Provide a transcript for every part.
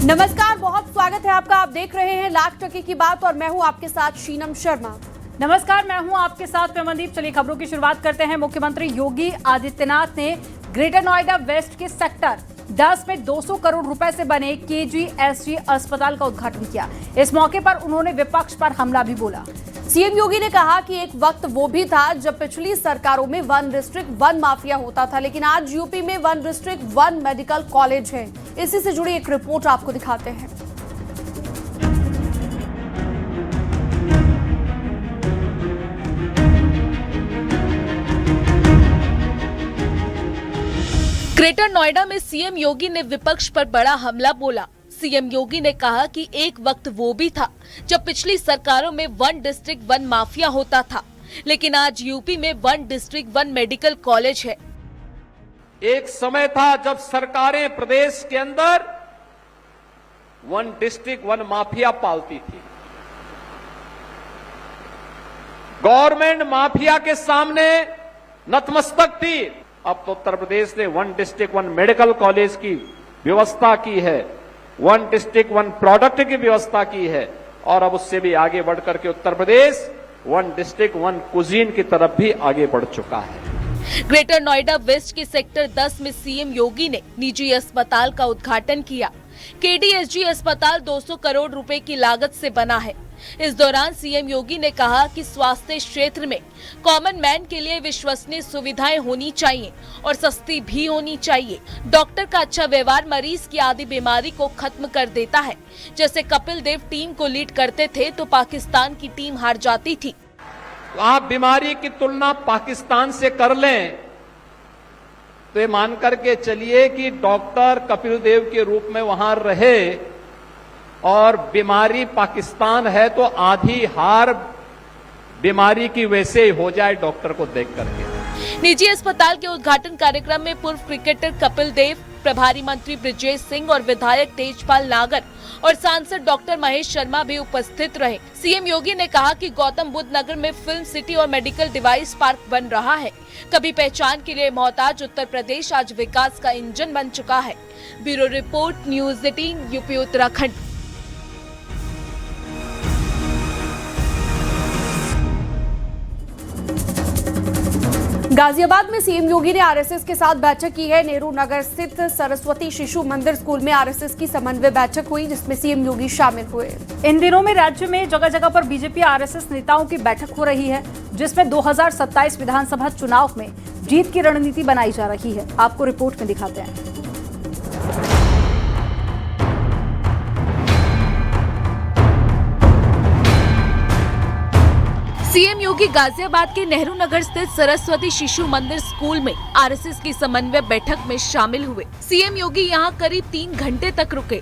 नमस्कार, बहुत स्वागत है आपका। आप देख रहे हैं लाख टके की बात और मैं हूं आपके साथ शीनम शर्मा। नमस्कार, मैं हूं आपके साथ प्रमनदीप। चलिए खबरों की शुरुआत करते हैं। मुख्यमंत्री योगी आदित्यनाथ ने ग्रेटर नोएडा वेस्ट के सेक्टर 10 में 200 करोड़ रुपए से बने KGSG अस्पताल का उद्घाटन किया। इस मौके पर उन्होंने विपक्ष पर हमला भी बोला। सीएम योगी ने कहा कि एक वक्त वो भी था जब पिछली सरकारों में 1 डिस्ट्रिक्ट 1 माफिया होता था, लेकिन आज यूपी में 1 डिस्ट्रिक्ट 1 मेडिकल कॉलेज है। इसी से जुड़ी एक रिपोर्ट आपको दिखाते हैं। ग्रेटर नोएडा में सीएम योगी ने विपक्ष पर बड़ा हमला बोला। सीएम योगी ने कहा कि एक वक्त वो भी था जब पिछली सरकारों में 1 डिस्ट्रिक्ट 1 माफिया होता था, लेकिन आज यूपी में 1 डिस्ट्रिक्ट 1 मेडिकल कॉलेज है। एक समय था जब सरकारें प्रदेश के अंदर 1 डिस्ट्रिक्ट 1 माफिया पालती थी। गवर्नमेंट माफिया के सामने नतमस्तक थी। अब तो उत्तर प्रदेश ने 1 डिस्ट्रिक्ट 1 मेडिकल कॉलेज की व्यवस्था की है, 1 डिस्ट्रिक्ट 1 प्रोडक्ट की व्यवस्था की है और अब उससे भी आगे बढ़कर के उत्तर प्रदेश 1 डिस्ट्रिक्ट 1 कुजीन की तरफ भी आगे बढ़ चुका है। ग्रेटर नोएडा वेस्ट के सेक्टर 10 में सीएम योगी ने निजी अस्पताल का उद्घाटन किया। KDSG अस्पताल 200 करोड़ रुपए की लागत से बना है। इस दौरान सीएम योगी ने कहा कि स्वास्थ्य क्षेत्र में कॉमन मैन के लिए विश्वसनीय सुविधाएं होनी चाहिए और सस्ती भी होनी चाहिए। डॉक्टर का अच्छा व्यवहार मरीज की आधी बीमारी को खत्म कर देता है। जैसे कपिल देव टीम को लीड करते थे तो पाकिस्तान की टीम हार जाती थी। आप बीमारी की तुलना पाकिस्तान से कर लें तो ये मान करके चलिए कि डॉक्टर कपिल देव के रूप में वहां रहे और बीमारी पाकिस्तान है तो आधी हार बीमारी की वैसे ही हो जाए डॉक्टर को देख करके। निजी अस्पताल के उद्घाटन कार्यक्रम में पूर्व क्रिकेटर कपिल देव, प्रभारी मंत्री ब्रिजेश सिंह और विधायक तेजपाल नागर और सांसद डॉक्टर महेश शर्मा भी उपस्थित रहे। सीएम योगी ने कहा कि गौतम बुद्ध नगर में फिल्म सिटी और मेडिकल डिवाइस पार्क बन रहा है। कभी पहचान के लिए मोहताज उत्तर प्रदेश आज विकास का इंजन बन चुका है। Bureau report, news 18, UP Uttarakhand. Ghaziabad में सीएम योगी ने आरएसएस के साथ बैठक की है। नेहरू नगर स्थित सरस्वती शिशु मंदिर स्कूल में आरएसएस की समन्वय बैठक हुई, जिसमें सीएम योगी शामिल हुए। इन दिनों में राज्य में जगह जगह पर बीजेपी आरएसएस नेताओं की बैठक हो रही है, जिसमें 2027 विधानसभा चुनाव में जीत की रणनीति बनाई जा रही है। आपको रिपोर्ट में दिखाते हैं। सीएम योगी गाजियाबाद के नेहरू नगर स्थित सरस्वती शिशु मंदिर स्कूल में आरएसएस की समन्वय बैठक में शामिल हुए। सीएम योगी यहां करीब 3 घंटे तक रुके।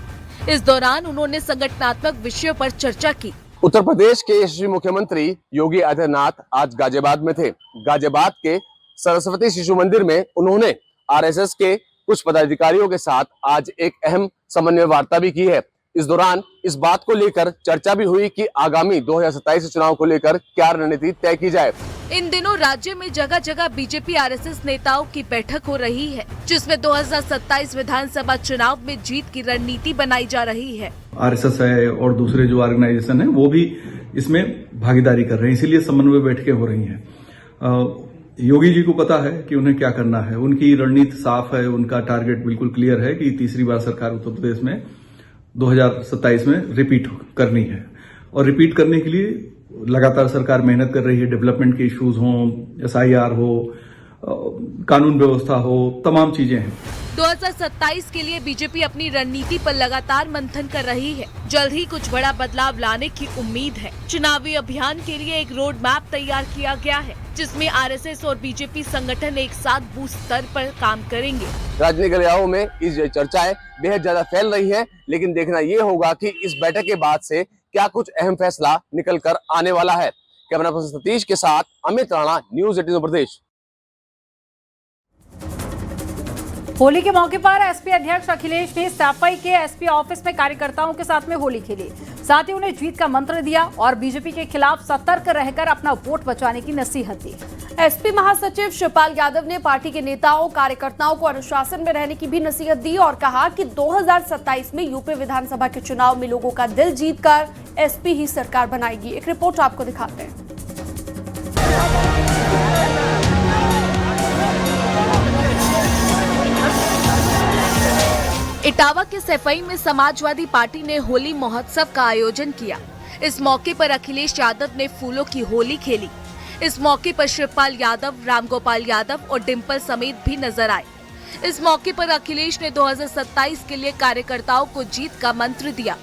इस दौरान उन्होंने संगठनात्मक विषयों पर चर्चा की। उत्तर प्रदेश के यशस्वी मुख्यमंत्री योगी आदित्यनाथ आज गाजियाबाद में थे। गाजियाबाद के सरस्वती शिशु मंदिर में उन्होंने आरएसएस के कुछ पदाधिकारियों के साथ आज एक अहम समन्वय वार्ता भी की है। इस दौरान इस बात को लेकर चर्चा भी हुई कि आगामी 2027 चुनाव को लेकर क्या रणनीति तय की जाए। इन दिनों राज्य में जगह जगह बीजेपी आरएसएस नेताओं की बैठक हो रही है, जिसमें 2027 विधानसभा चुनाव में जीत की रणनीति बनाई जा रही है। आरएसएस है और दूसरे जो ऑर्गेनाइजेशन है वो भी इसमें भागीदारी कर रहे हैं, इसीलिए समन्वय बैठकें हो रही हैं। योगी जी को पता है कि उन्हें क्या करना है, उनकी रणनीति साफ है, उनका टारगेट बिल्कुल क्लियर है कि तीसरी बार सरकार उत्तर प्रदेश में 2027 में रिपीट करनी है और रिपीट करने के लिए लगातार सरकार मेहनत कर रही है। डेवलपमेंट के इश्यूज हों, SIR हो, कानून व्यवस्था हो, तमाम चीजें हैं। 2027 के लिए बीजेपी अपनी रणनीति पर लगातार मंथन कर रही है। जल्द ही कुछ बड़ा बदलाव लाने की उम्मीद है। चुनावी अभियान के लिए एक रोड मैप तैयार किया गया है, जिसमें आरएसएस और बीजेपी संगठन एक साथ बूथ स्तर पर काम करेंगे। राजनीतिक गलियारों में इस चर्चाएं बेहद ज्यादा फैल रही हैं, लेकिन देखना ये होगा कि इस बैठक के बाद से क्या कुछ अहम फैसला निकल कर आने वाला है। कैमरा पर्सन सतीश के साथ अमित राणा, न्यूज़ 18 उत्तर प्रदेश। होली के मौके पर एसपी अध्यक्ष अखिलेश ने सफाई के एसपी ऑफिस में कार्यकर्ताओं के साथ में होली खेली। साथ ही उन्हें जीत का मंत्र दिया और बीजेपी के खिलाफ सतर्क रहकर अपना वोट बचाने की नसीहत दी। एसपी महासचिव शिवपाल यादव ने पार्टी के नेताओं कार्यकर्ताओं को अनुशासन में रहने की भी नसीहत दी और कहा कि 2027 में यूपी विधानसभा के चुनाव में लोगों का दिल जीतकर एसपी ही सरकार बनाएगी। एक रिपोर्ट आपको दिखाते हैं। इटावा के सैफई में समाजवादी पार्टी ने होली महोत्सव का आयोजन किया। इस मौके पर अखिलेश यादव ने फूलों की होली खेली। इस मौके पर शिवपाल यादव, रामगोपाल यादव और डिंपल समेत भी नजर आए। इस मौके पर अखिलेश ने 2027 के लिए कार्यकर्ताओं को जीत का मंत्र दिया।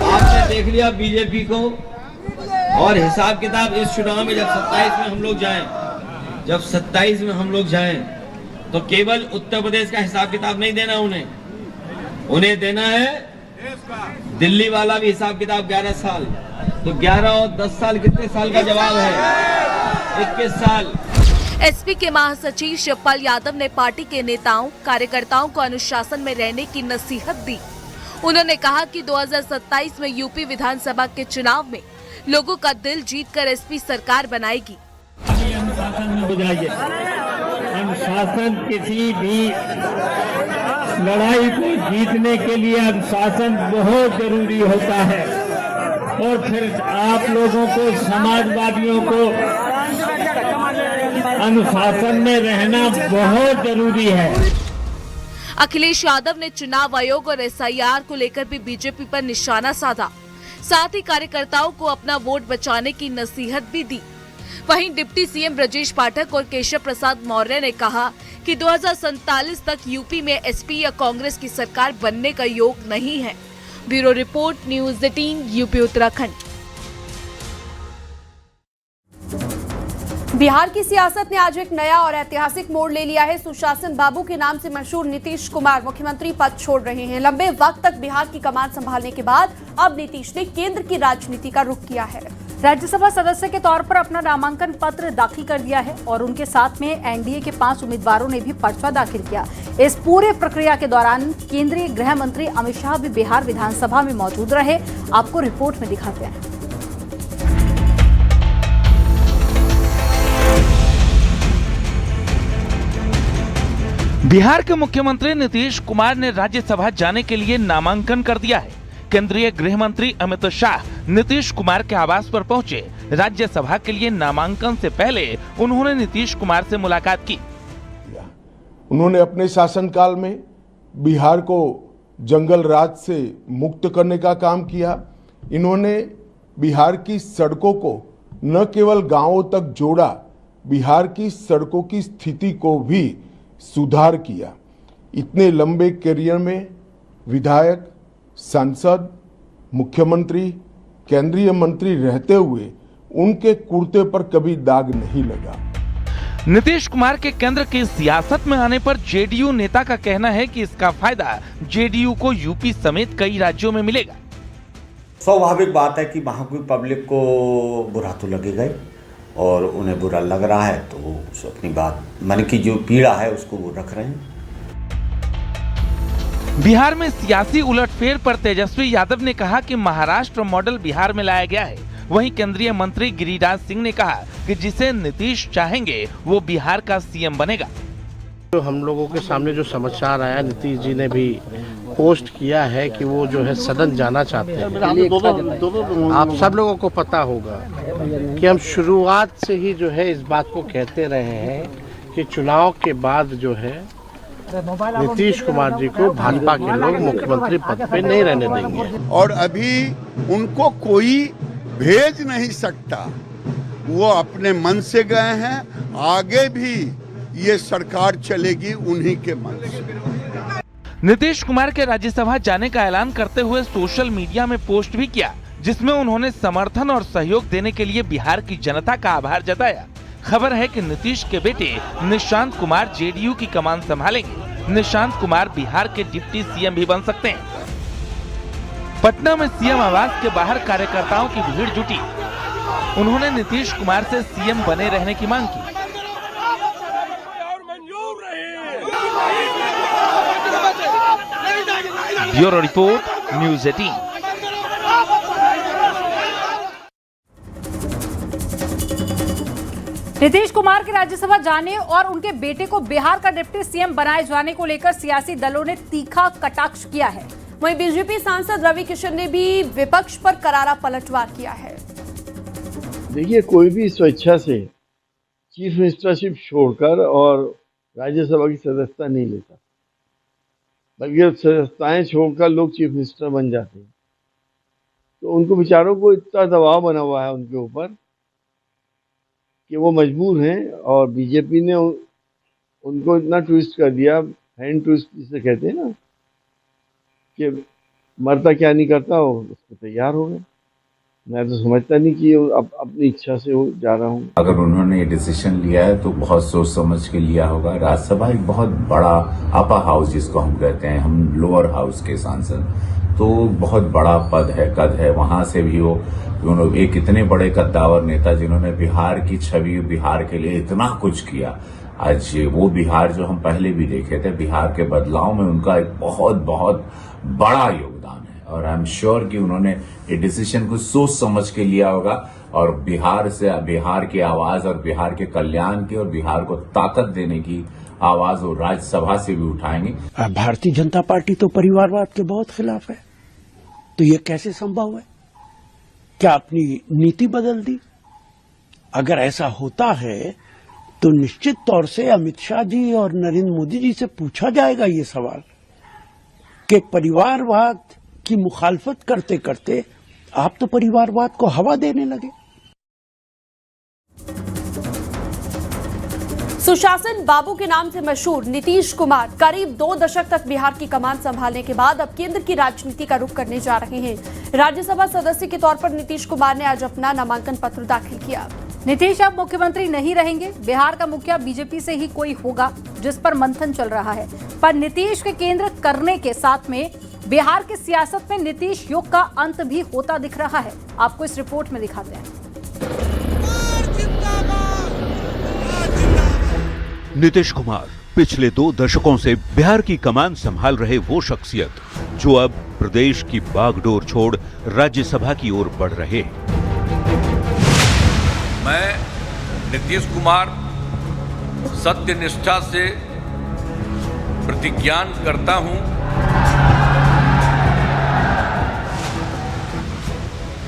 आपने देख लिया बीजेपी को, और हिसाब किताब इस चुनाव में जब 27 में हम लोग जाएं तो केवल उत्तर प्रदेश का हिसाब किताब नहीं देना उन्हें देना है दिल्ली वाला भी हिसाब किताब। 11 साल तो 11 और 10 साल कितने साल का जवाब है? 21 साल। एसपी के महासचिव शिवपाल यादव ने पार्टी के नेताओं कार्यकर्ताओं को अनुशासन में रहने की नसीहत दी। उन्होंने कहा कि 2027 में यूपी विधानसभा के चुनाव में लोगों का दिल जीतकर एसपी सरकार बनाएगी। अनुशासन में हो जाइए। अनुशासन किसी भी लड़ाई को जीतने के लिए अनुशासन बहुत जरूरी होता है, और फिर आप लोगों को, समाजवादियों को अनुशासन में रहना बहुत जरूरी है। अखिलेश यादव ने चुनाव आयोग और एसआईआर को लेकर भी बीजेपी पर निशाना साधा। साथ ही कार्यकर्ताओं को अपना वोट बचाने की नसीहत भी दी। वहीं डिप्टी सीएम ब्रजेश पाठक और केशव प्रसाद मौर्य ने कहा कि 2047 तक यूपी में एसपी या कांग्रेस की सरकार बनने का योग नहीं है। Bureau report, news 18, UP Uttarakhand. Bihar की सियासत ने आज एक नया और ऐतिहासिक मोड़ ले लिया है। सुशासन बाबू के नाम से मशहूर नीतीश कुमार मुख्यमंत्री पद छोड़ रहे हैं। लंबे वक्त तक बिहार की कमान संभालने के बाद अब नीतीश ने केंद्र की राजनीति का रुख किया है। राज्यसभा सदस्य के तौर पर अपना नामांकन पत्र दाखिल कर दिया है और उनके साथ में एनडीए के 5 उम्मीदवारों ने भी पर्चा दाखिल किया। इस पूरे प्रक्रिया के दौरान केंद्रीय गृह मंत्री अमित शाह भी बिहार विधानसभा में मौजूद रहे। आपको रिपोर्ट में दिखाते हैं। बिहार के मुख्यमंत्री नीतीश कुमार ने राज्यसभा जाने के लिए नामांकन कर दिया है। केंद्रीय गृह मंत्री अमित शाह नीतीश कुमार के आवास पर पहुंचे। राज्यसभा के लिए नामांकन से पहले उन्होंने नीतीश कुमार से मुलाकात की। उन्होंने अपने शासनकाल में बिहार को जंगल राज से मुक्त करने का काम किया। इन्होंने बिहार की सड़कों को न केवल गांवों तक जोड़ा, बिहार की सड़कों की स्थिति को भी सुधार किया। इतने लंबे करियर में विधायक, सांसद, मुख्यमंत्री, केंद्रीय मंत्री रहते हुए उनके कुर्ते पर कभी दाग नहीं लगा। नीतीश कुमार के केंद्र की सियासत में आने पर जेडीयू नेता का कहना है कि इसका फायदा जेडीयू को यूपी समेत कई राज्यों में मिलेगा। स्वाभाविक बात है कि वहां की पब्लिक को बुरा तो लगेगा ही, और उन्हें बुरा लग रहा है तो वो अपनी बात, मन की जो पीड़ा है उसको वो रख रहे हैं। बिहार में सियासी उलटफेर पर तेजस्वी यादव ने कहा कि महाराष्ट्र मॉडल बिहार में लाया गया है। वहीं केंद्रीय मंत्री गिरिराज सिंह ने कहा कि जिसे नीतीश चाहेंगे वो बिहार का सीएम बनेगा। तो हम लोगों के सामने जो समाचार आया, नीतीश जी ने भी पोस्ट किया है कि वो जो है सदन जाना चाहते हैं। आप सब लोगों को पता होगा कि हम शुरुआत से ही जो है इस बात को कहते रहे हैं कि चुनाव के बाद जो है नीतीश कुमार जी को भाजपा के लोग मुख्यमंत्री पद पे नहीं रहने देंगे, और अभी उनको कोई भेज नहीं सकता। वो अपने मन से गए हैं, आगे भी ये सरकार चलेगी उन्हीं के मन से। नीतीश कुमार के राज्यसभा जाने का ऐलान करते हुए सोशल मीडिया में पोस्ट भी किया, जिसमें उन्होंने समर्थन और सहयोग देने के लिए बिहार की जनता का आभार जताया। खबर है कि नीतीश के बेटे निशांत कुमार जेडीयू की कमान संभालेंगे। निशांत कुमार बिहार के डिप्टी सीएम भी बन सकते हैं। पटना में सीएम आवास के बाहर कार्यकर्ताओं की भीड़ जुटी। उन्होंने नीतीश कुमार से सीएम बने रहने की मांग की। Bureau report, news 18। Nitish Kumar के राज्यसभा जाने और उनके बेटे को बिहार का डिप्टी सीएम बनाए जाने को लेकर सियासी दलों ने तीखा कटाक्ष किया है। वहीं बीजेपी सांसद रवि किशन ने भी विपक्ष पर करारा पलटवार किया है। देखिए, कोई भी स्वेच्छा से चीफ मिनिस्टरशिप छोड़कर और राज्यसभा की सदस्यता नहीं लेता, बल्कि सदस्यताएं छोड़कर लोग चीफ मिनिस्टर बन जाते हैं। तो उनको बेचारों को इतना दबाव बना हुआ है उनके ऊपर कि वो मजबूर हैं, और बीजेपी ने उनको इतना ट्विस्ट कर दिया, हैंड ट्विस्ट जिसे कहते हैं ना, कि मरता क्या नहीं करता, वो उस पर तैयार हो गए। मैं तो समझता नहीं कि अब अपनी इच्छा से जा रहा हूँ। अगर उन्होंने ये डिसीजन लिया है तो बहुत सोच समझ के लिया होगा। राज्यसभा एक बहुत बड़ा अपर हाउस जिसको हम कहते हैं, हम लोअर हाउस के सांसद, तो बहुत बड़ा पद है, कद है। वहां से भी वो एक इतने बड़े कद्दावर नेता जिन्होंने बिहार की छवि, बिहार के लिए इतना कुछ किया, आज वो बिहार जो हम पहले भी देखे थे, बिहार के बदलाव में उनका एक बहुत बहुत बड़ा योगदान है। और आई एम श्योर कि उन्होंने ये डिसीजन को सोच समझ के लिया होगा, और बिहार से, बिहार की आवाज और बिहार के कल्याण की और बिहार को ताकत देने की आवाज वो राज्यसभा से भी उठाएंगे। भारतीय जनता पार्टी तो परिवारवाद के बहुत खिलाफ है, तो ये कैसे संभव है? क्या अपनी नीति बदल दी? अगर ऐसा होता है तो निश्चित तौर से अमित शाह जी और नरेंद्र मोदी जी से पूछा जाएगा ये सवाल कि परिवारवाद की मुखालफत करते करते आप तो परिवारवाद को हवा देने लगे। सुशासन बाबू के नाम से मशहूर नीतीश कुमार करीब 2 दशक तक बिहार की कमान संभालने के बाद अब केंद्र की राजनीति का रुख करने जा रहे हैं। राज्यसभा सदस्य के तौर पर नीतीश कुमार ने आज अपना नामांकन पत्र दाखिल किया। नीतीश अब मुख्यमंत्री नहीं रहेंगे। बिहार का मुखिया बीजेपी से ही कोई होगा, जिस पर मंथन चल रहा है। पर नीतीश के केंद्र करने के साथ में बिहार की सियासत में नीतीश युग का अंत भी होता दिख रहा है। आपको इस रिपोर्ट में दिखाते हैं। नीतीश कुमार पिछले 2 दशकों से बिहार की कमान संभाल रहे वो शख्सियत जो अब प्रदेश की बागडोर छोड़ राज्यसभा की ओर बढ़ रहे। मैं नीतीश कुमार सत्य निष्ठा से प्रतिज्ञान करता हूं।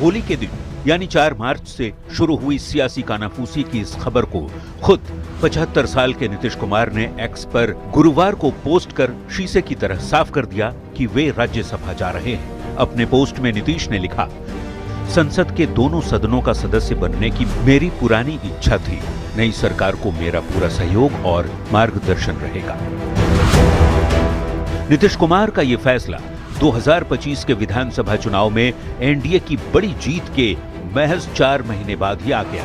होली के दिन यानी 4 मार्च से शुरू हुई सियासी कानाफूसी की इस खबर को खुद 75 साल के नीतीश कुमार ने एक्स पर गुरुवार को पोस्ट कर शीशे की तरह साफ कर दिया कि वे राज्यसभा जा रहे हैं। अपने पोस्ट में नीतीश ने लिखा, संसद के दोनों सदनों का सदस्य बनने की मेरी पुरानी इच्छा थी। नई सरकार को मेरा पूरा सहयोग और मार्गदर्शन रहेगा। नीतीश कुमार का ये फैसला 2025 के विधानसभा चुनाव में एनडीए की बड़ी जीत के महज 4 महीने बाद ही आ गया।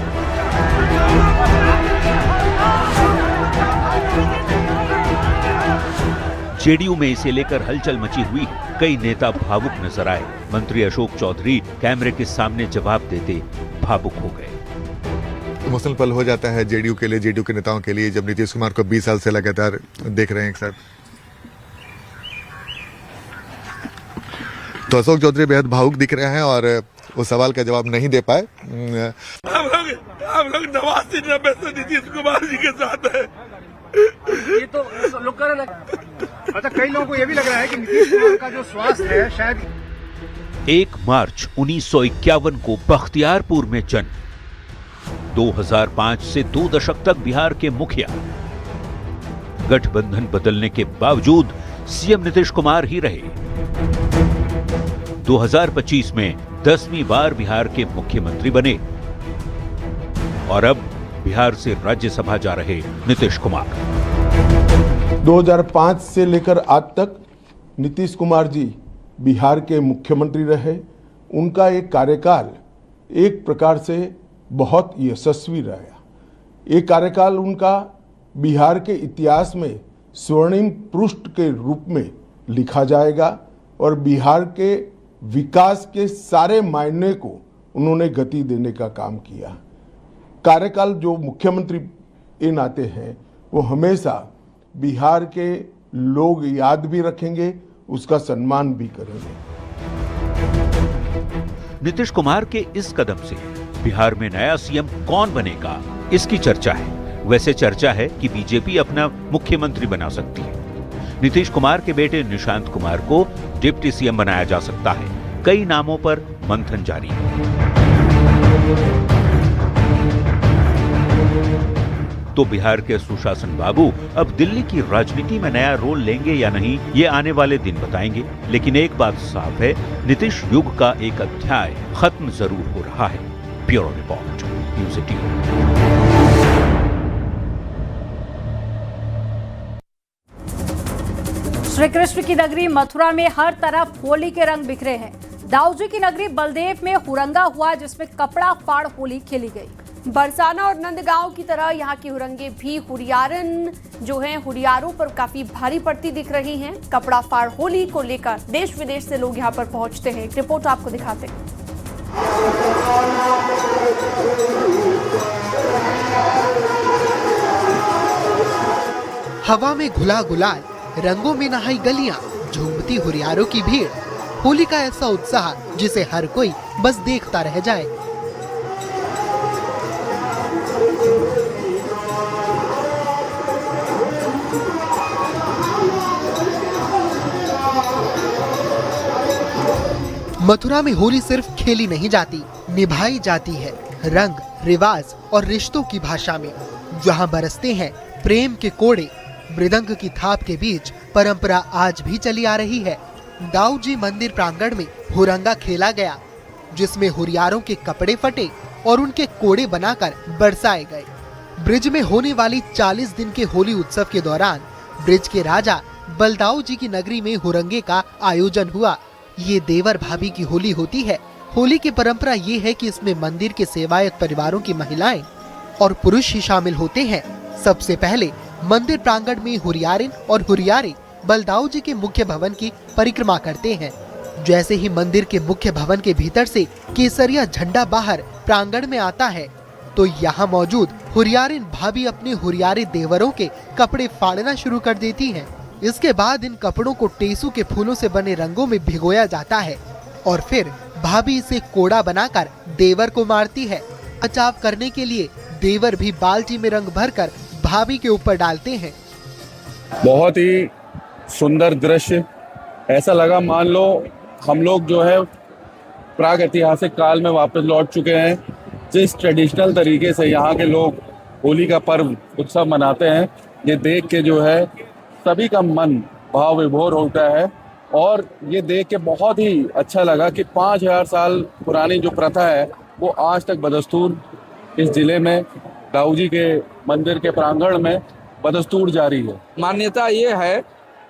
जेडीयू में इसे लेकर हलचल मची हुई। कई नेता भावुक नजर आए। मंत्री अशोक चौधरी कैमरे के सामने जवाब देते भावुक हो गए। इमोशनल पल हो जाता है जेडीयू के लिए, जेडीयू के नेताओं के लिए, जब नीतीश कुमार को 20 साल से लगातार देख रहे हैं एक साथ। तो अशोक चौधरी बेहद भावुक दिख रहे हैं और उस सवाल का जवाब नहीं दे पाए। हम लोग 89-90 से नीतीश कुमार जी के साथ है। ये तो लोग कह रहे हैं। अच्छा, कई लोगों को ये भी लग रहा है कि नीतीश कुमार का जो स्वास्थ्य है शायद। 1 मार्च 1951 को बख्तियारपुर में जन्म। 2005 से 2 दशक तक बिहार के मुखिया। गठबंधन बदलने के बावजूद सीएम नीतीश कुमार ही रहे। 2025 में 10वीं बार बिहार के मुख्यमंत्री बने और अब बिहार से राज्यसभा जा रहे नीतीश कुमार। 2005 से लेकर आज तक नीतीश कुमार जी बिहार के मुख्यमंत्री रहे। उनका एक कार्यकाल एक प्रकार से बहुत यशस्वी रहा। ये कार्यकाल उनका बिहार के इतिहास में स्वर्णिम पृष्ठ के रूप में लिखा जाएगा और बिहार के विकास के सारे मायने को उन्होंने गति देने का काम किया। कार्यकाल जो मुख्यमंत्री के नाते हैं वो हमेशा बिहार के लोग याद भी रखेंगे, उसका सम्मान भी करेंगे। नीतीश कुमार के इस कदम से बिहार में नया सीएम कौन बनेगा, इसकी चर्चा है। वैसे चर्चा है कि बीजेपी अपना मुख्यमंत्री बना सकती है। नीतीश कुमार के बेटे निशांत कुमार को डिप्टी सीएम बनाया जा सकता है। कई नामों पर मंथन जारी है। तो बिहार के सुशासन बाबू अब दिल्ली की राजनीति में नया रोल लेंगे या नहीं, ये आने वाले दिन बताएंगे। लेकिन एक बात साफ है, नीतीश युग का एक अध्याय खत्म जरूर हो रहा है। Bureau report, news 18। Shri Krishna की नगरी मथुरा में हर तरफ होली के रंग बिखरे हैं। दाऊजी की नगरी बलदेव में हुरंगा हुआ, जिसमें कपड़ा फाड़ होली खेली गई। बरसाना और नंदगांव की तरह यहाँ की हुरंगे भी हुरियारन जो हैं हुरियारों पर काफी भारी पड़ती दिख रही हैं। कपड़ा फाड़ होली को लेकर देश विदेश से लोग यहाँ पर पहुंचते हैं। एक रिपोर्ट आपको दिखाते हैं। हवा में घुला गुलाल, रंगों में नहाई गलियां, झूमती हुरियारों की भीड़। होली का ऐसा उत्साह जिसे हर कोई बस देखता रह जाए। मथुरा में होली सिर्फ खेली नहीं जाती, निभाई जाती है रंग, रिवाज और रिश्तों की भाषा में। जहां बरसते हैं प्रेम के कोड़े, मृदंग की थाप के बीच परंपरा आज भी चली आ रही है। दाऊजी मंदिर प्रांगण में हुरंगा खेला गया, जिसमें हुरियारों के कपड़े फटे और उनके कोड़े बनाकर बरसाए गए। ब्रिज में होने वाली 40 दिन के होली उत्सव के दौरान ब्रिज के राजा बलदाऊ जी की नगरी में हुरंगे का आयोजन हुआ। ये देवर भाभी की होली होती है। होली की परंपरा ये है कि इसमें मंदिर के सेवायत परिवारों की महिलाएं और पुरुष ही शामिल होते हैं। सबसे पहले मंदिर प्रांगण में हुरियारिन और हुरियारे बलदाऊ जी के मुख्य भवन की परिक्रमा करते हैं। जैसे ही मंदिर के मुख्य भवन के भीतर से केसरिया झंडा बाहर प्रांगण में आता है, तो यहाँ मौजूद हुरियारिन भाभी अपने हुरियारे देवरों के कपड़े फाड़ना शुरू कर देती हैं। इसके बाद इन कपड़ों को टेसू के फूलों से बने रंगों में भिगोया जाता है और फिर भाभी इसे कोड़ा बनाकर देवर को मारती है। बचाव करने के लिए देवर भी बाल्टी में रंग भरकर भाभी के ऊपर डालते हैं। बहुत ही सुंदर दृश्य, ऐसा लगा मान लो हम लोग जो है प्राग ऐतिहासिक काल में वापस लौट चुके हैं। जिस ट्रेडिशनल तरीके से यहाँ के लोग होली का पर्व उत्सव मनाते हैं, ये देख के जो है सभी का मन भाव विभोर होता है। और ये देख के बहुत ही अच्छा लगा कि 5000 साल पुरानी जो प्रथा है वो आज तक बदस्तूर इस जिले में दाऊजी के मंदिर के प्रांगण में बदस्तूर जारी है। मान्यता ये है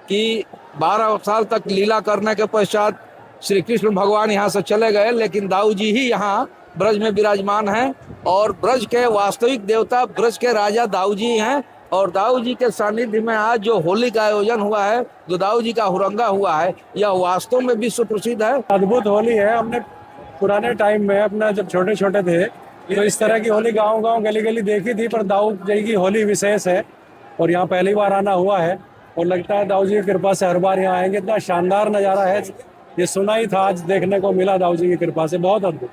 कि 12 साल तक लीला करने के पश्चात श्री कृष्ण भगवान यहाँ से चले गए, लेकिन दाऊजी ही यहाँ ब्रज में विराजमान हैं और ब्रज के वास्तविक देवता ब्रज के राजा दाऊजी हैं। और दाऊजी के सानिध्य में आज जो होली का आयोजन हुआ है, जो दाऊजी का हुरंगा हुआ है, यह वास्तव में विश्व प्रसिद्ध है। अद्भुत होली है। हमने पुराने टाइम में अपना जब छोटे छोटे थे तो इस तरह की होली गांव गली गली देखी थी, पर दाऊ जी की होली विशेष है और यहाँ पहली बार आना हुआ है और लगता है दाऊ जी की कृपा से हर बार यहाँ आएंगे। इतना शानदार नज़ारा है, ये सुना ही था, आज देखने को मिला दाऊ जी की कृपा से, बहुत अद्भुत।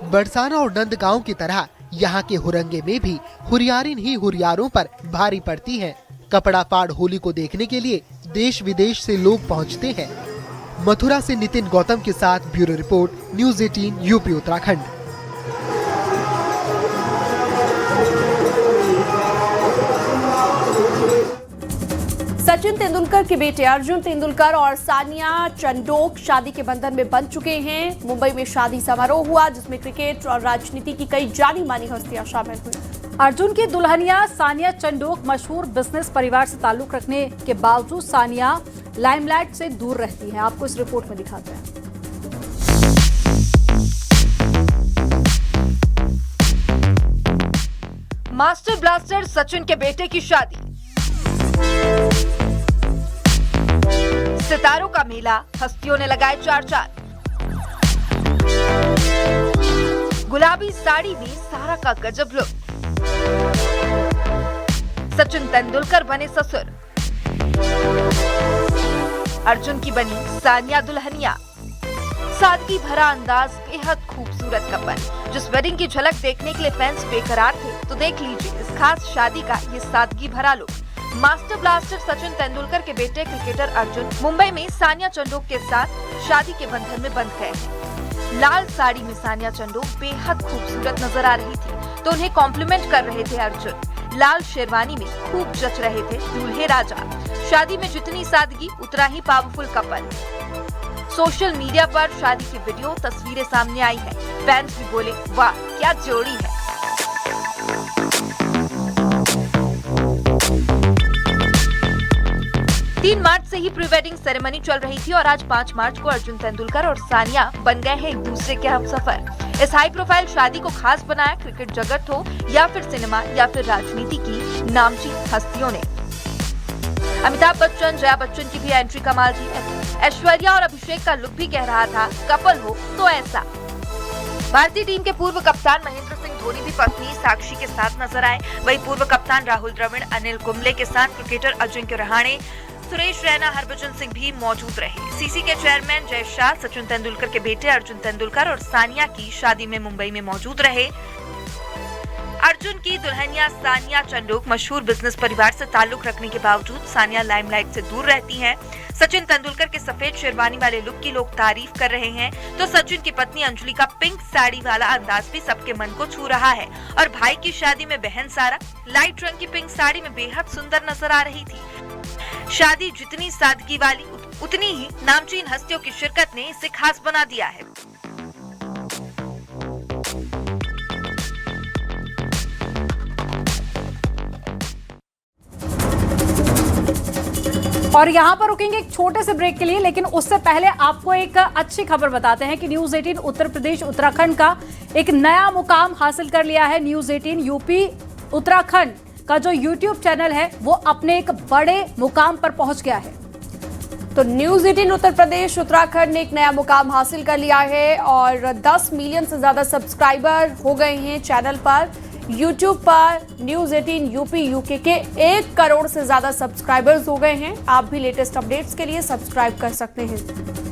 बरसाना और नंदगांव की तरह यहाँ के हुरंगे में भी हुरियारिन ही हुरियारों पर भारी पड़ती हैं। कपड़ा फाड़ होली को देखने के लिए देश विदेश से लोग पहुँचते हैं। मथुरा से नितिन गौतम के साथ bureau report, news 18 UP Uttarakhand. Sachin Tendulkar के बेटे अर्जुन तेंदुलकर और सानिया चंडोक शादी के बंधन में बंध चुके हैं। मुंबई में शादी समारोह हुआ, जिसमें क्रिकेट और राजनीति की कई जानी मानी हस्तियां शामिल हुई। अर्जुन की दुल्हनिया सानिया चंडोक मशहूर बिजनेस परिवार से ताल्लुक रखने के बावजूद सानिया लाइमलाइट से दूर रहती हैं। आपको इस रिपोर्ट में दिखाते हैं। मास्टर ब्लास्टर सचिन के बेटे की शादी, सितारों का मेला, हस्तियों ने लगाए चार चांद। गुलाबी साड़ी में सारा का गजब लुक। सचिन तेंदुलकर बने ससुर, अर्जुन की बनी सानिया दुल्हनिया। सादगी भरा अंदाज, बेहद खूबसूरत कपल। जिस वेडिंग की झलक देखने के लिए फैंस बेकरार थे, तो देख लीजिए इस खास शादी का ये सादगी भरा look. Master blaster Sachin Tendulkar के बेटे क्रिकेटर अर्जुन मुंबई में सानिया चंडोक के साथ शादी के बंधन में बंध गए हैं। लाल साड़ी में सानिया चंडोक बेहद खूबसूरत नजर आ रही थी, तो उन्हें कॉम्प्लीमेंट कर रहे थे अर्जुन। लाल शेरवानी में खूब जच रहे थे दूल्हे राजा। शादी में जितनी सादगी उतना ही पावरफुल कपल। सोशल मीडिया पर शादी की वीडियो तस्वीरें सामने आई है। फैंस भी बोले, वाह क्या जोड़ी है। तीन मार्च से ही प्री वेडिंग सेरेमनी चल रही थी और आज 5 मार्च को अर्जुन तेंदुलकर और सानिया बन गए हैं एक दूसरे के हमसफर। इस हाई प्रोफाइल शादी को खास बनाया क्रिकेट जगत हो या फिर सिनेमा या फिर राजनीति की नामचीन हस्तियों ने। अमिताभ बच्चन, जया बच्चन की भी एंट्री कमाल थी। ऐश्वर्या और अभिषेक का लुक भी कह रहा था कपल हो तो ऐसा। भारतीय टीम के पूर्व कप्तान महेंद्र सिंह धोनी भी पत्नी साक्षी के साथ नजर आए। वहीं पूर्व कप्तान राहुल द्रविड़, अनिल कुंबले के साथ क्रिकेटर अजिंक्य रहाणे, सुरेश रैना, हरभजन सिंह भी मौजूद रहे। सीसी के चेयरमैन जय शाह, सचिन तेंदुलकर के बेटे अर्जुन तेंदुलकर और सानिया की शादी में मुंबई में मौजूद रहे। अर्जुन की दुल्हनिया सानिया चंडोक मशहूर बिजनेस परिवार से ताल्लुक रखने के बावजूद सानिया लाइमलाइट से दूर रहती हैं। सचिन तेंदुलकर के सफेद शेरवानी वाले लुक की लोग तारीफ कर रहे हैं, तो सचिन की पत्नी अंजलि का पिंक साड़ी वाला अंदाज भी सबके मन को छू रहा है। और भाई की शादी में बहन सारा लाइट रंग की पिंक साड़ी में बेहद सुंदर नजर आ रही थी। शादी जितनी सादगी वाली, उतनी ही नामचीन हस्तियों की शिरकत ने इसे खास बना दिया है। और यहाँ पर रुकेंगे एक छोटे से ब्रेक के लिए, लेकिन उससे पहले आपको एक अच्छी खबर बताते हैं कि न्यूज 18 उत्तर प्रदेश उत्तराखंड का एक नया मुकाम हासिल कर लिया है। न्यूज 18 यूपी उत्तराखंड का जो यूट्यूब चैनल है वो अपने एक बड़े मुकाम पर पहुंच गया है। तो न्यूज 18 उत्तर प्रदेश उत्तराखंड ने एक नया मुकाम हासिल कर लिया है और 10 मिलियन से ज्यादा सब्सक्राइबर हो गए हैं चैनल पर। यूट्यूब पर न्यूज 18 यूपी यूके के 1 करोड़ से ज्यादा सब्सक्राइबर्स हो गए हैं। आप भी लेटेस्ट अपडेट्स के लिए सब्सक्राइब कर सकते हैं।